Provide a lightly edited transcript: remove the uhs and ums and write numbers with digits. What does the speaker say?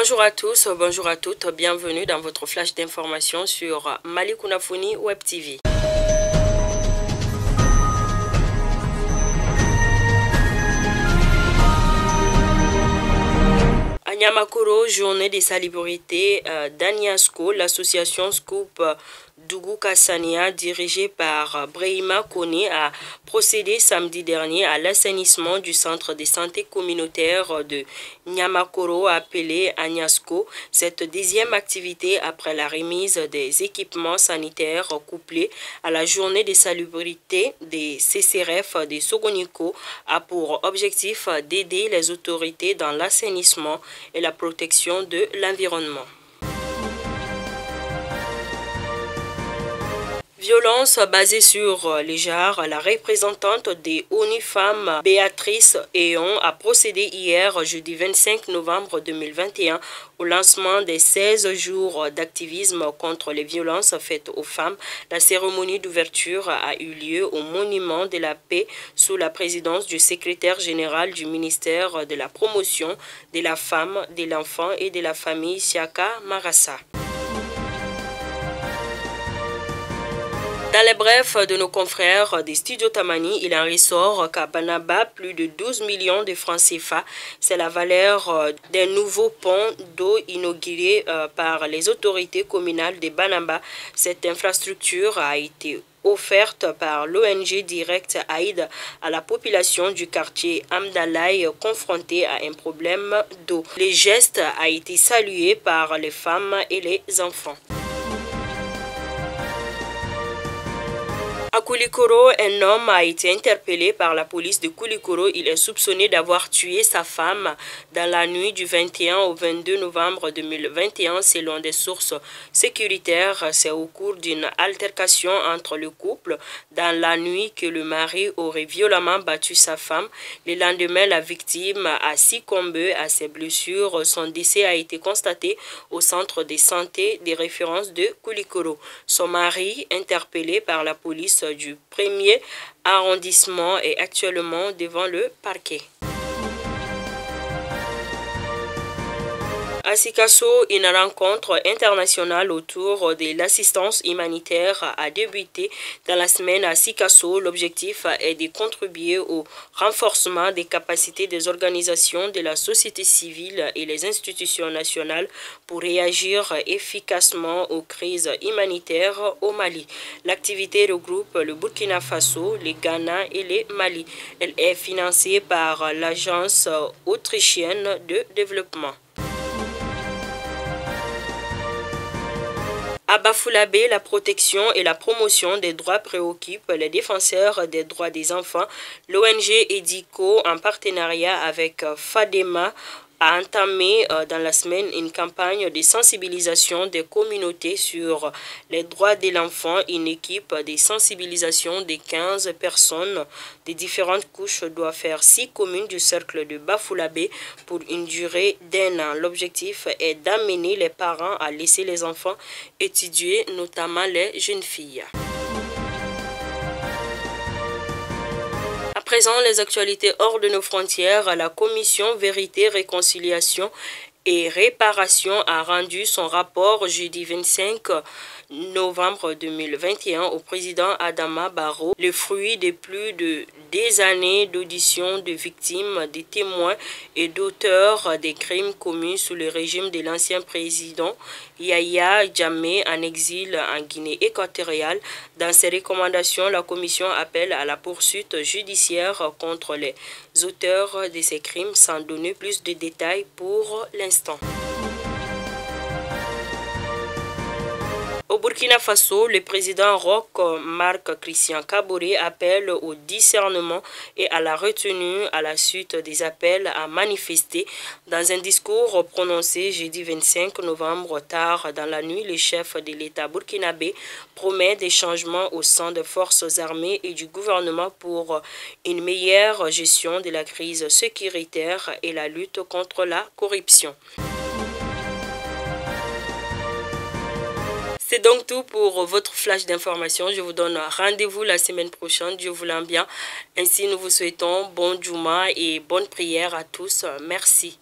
Bonjour à tous, bonjour à toutes, bienvenue dans votre flash d'information sur Malick Ounafouny Web TV. À Niamakoro, journée des salubrités d'Aniasco, l'association Scoop Dougou Kassania, dirigée par Brahima Kone, a procédé samedi dernier à l'assainissement du centre de santé communautaire de Niamakoro appelé Aniasco. Cette deuxième activité après la remise des équipements sanitaires couplée à la journée des salubrités des CCRF de Sogoniko a pour objectif d'aider les autorités dans l'assainissement et la protection de l'environnement. Violence basée sur les genres, la représentante des ONU Femmes, Béatrice Eon, a procédé hier, jeudi 25 novembre 2021, au lancement des 16 jours d'activisme contre les violences faites aux femmes. La cérémonie d'ouverture a eu lieu au Monument de la Paix sous la présidence du secrétaire général du ministère de la Promotion de la Femme, de l'Enfant et de la Famille, Siaka Marassa. Dans les brefs de nos confrères des studios Tamani, il en ressort qu'à Banaba, plus de 12 millions de francs CFA, c'est la valeur d'un nouveau pont d'eau inauguré par les autorités communales de Banaba. Cette infrastructure a été offerte par l'ONG Direct Aide à la population du quartier Amdalaï confrontée à un problème d'eau. Le geste a été salué par les femmes et les enfants. À Koulikoro, un homme a été interpellé par la police de Koulikoro. Il est soupçonné d'avoir tué sa femme dans la nuit du 21 au 22 novembre 2021. Selon des sources sécuritaires, c'est au cours d'une altercation entre le couple dans la nuit que le mari aurait violemment battu sa femme. Le lendemain, la victime a succombé à ses blessures. Son décès a été constaté au centre de santé de référence de Koulikoro. Son mari, interpellé par la police du 1er arrondissement, est actuellement devant le parquet. À Sikasso, une rencontre internationale autour de l'assistance humanitaire a débuté dans la semaine à Sikasso. L'objectif est de contribuer au renforcement des capacités des organisations de la société civile et les institutions nationales pour réagir efficacement aux crises humanitaires au Mali. L'activité regroupe le Burkina Faso, le Ghana et le Mali. Elle est financée par l'Agence autrichienne de développement. À Bafoussam, la protection et la promotion des droits préoccupent les défenseurs des droits des enfants. L'ONG EDICO, en partenariat avec FADEMA, a entamé dans la semaine une campagne de sensibilisation des communautés sur les droits de l'enfant. Une équipe de sensibilisation de 15 personnes de différentes couches doit faire 6 communes du cercle de Bafoussam pour une durée d'1 an. L'objectif est d'amener les parents à laisser les enfants étudier, notamment les jeunes filles. À présent, les actualités hors de nos frontières. La commission Vérité, Réconciliation et Réparation a rendu son rapport jeudi 25 novembre 2021 au président Adama Barrow, le fruit de plus de des années d'audition de victimes, de témoins et d'auteurs des crimes commis sous le régime de l'ancien président Yahya Jammeh en exil en Guinée équatoriale. Dans ses recommandations, la commission appelle à la poursuite judiciaire contre les auteurs de ces crimes sans donner plus de détails pour l'instant. Au Burkina Faso, le président Roch Marc Christian Kaboré appelle au discernement et à la retenue à la suite des appels à manifester. Dans un discours prononcé jeudi 25 novembre tard dans la nuit, le chef de l'État burkinabé promet des changements au sein des forces armées et du gouvernement pour une meilleure gestion de la crise sécuritaire et la lutte contre la corruption. C'est donc tout pour votre flash d'information. Je vous donne rendez-vous la semaine prochaine, Dieu voulant bien. Ainsi, nous vous souhaitons bon Juma et bonne prière à tous. Merci.